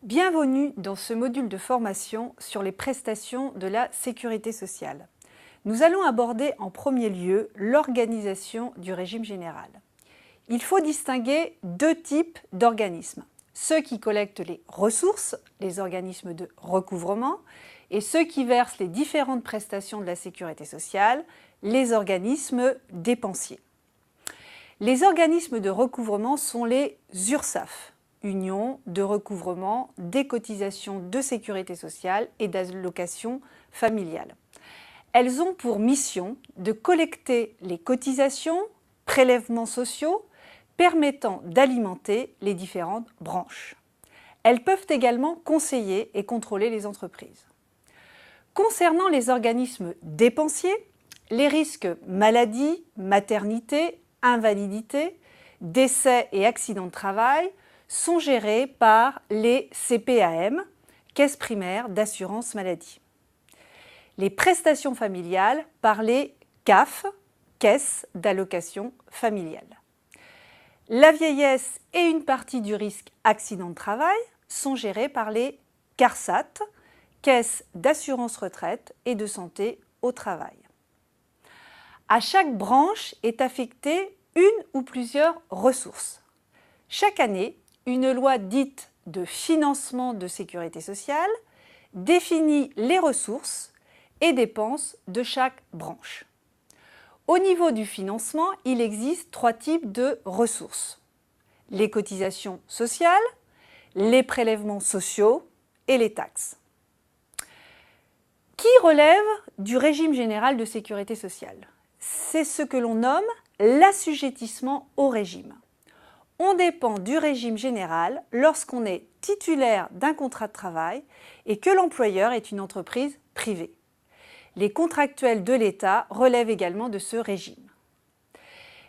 Bienvenue dans ce module de formation sur les prestations de la sécurité sociale. Nous allons aborder en premier lieu l'organisation du régime général. Il faut distinguer deux types d'organismes. Ceux qui collectent les ressources, les organismes de recouvrement, et ceux qui versent les différentes prestations de la sécurité sociale, les organismes dépensiers. Les organismes de recouvrement sont les URSSAF, Union de recouvrement des cotisations de sécurité sociale et d'allocations familiales. Elles ont pour mission de collecter les cotisations, prélèvements sociaux, permettant d'alimenter les différentes branches. Elles peuvent également conseiller et contrôler les entreprises. Concernant les organismes dépensiers, les risques maladie, maternité, invalidité, décès et accidents de travail sont gérés par les CPAM, caisses primaires d'assurance maladie. Les prestations familiales par les CAF, caisses d'allocation familiale. La vieillesse et une partie du risque accident de travail sont gérés par les CARSAT, caisses d'assurance retraite et de santé au travail. À chaque branche est affectée une ou plusieurs ressources. Chaque année, une loi dite de financement de sécurité sociale définit les ressources et dépenses de chaque branche. Au niveau du financement, il existe trois types de ressources. Les cotisations sociales, les prélèvements sociaux et les taxes. Qui relève du régime général de sécurité sociale? C'est ce que l'on nomme l'assujettissement au régime. On dépend du régime général lorsqu'on est titulaire d'un contrat de travail et que l'employeur est une entreprise privée. Les contractuels de l'État relèvent également de ce régime.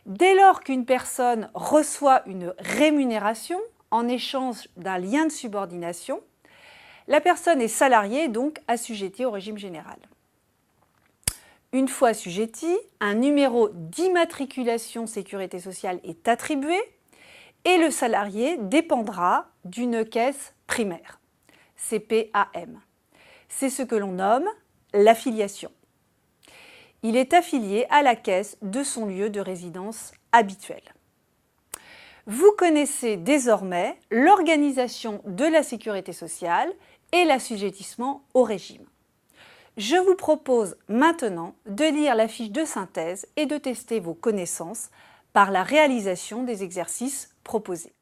Dès lors qu'une personne reçoit une rémunération en échange d'un lien de subordination, la personne est salariée, donc assujettie au régime général. Une fois assujettie, un numéro d'immatriculation sécurité sociale est attribué et le salarié dépendra d'une caisse primaire, CPAM. C'est ce que l'on nomme l'affiliation. Il est affilié à la caisse de son lieu de résidence habituel. Vous connaissez désormais l'organisation de la sécurité sociale et l'assujettissement au régime. Je vous propose maintenant de lire la fiche de synthèse et de tester vos connaissances par la réalisation des exercices proposés.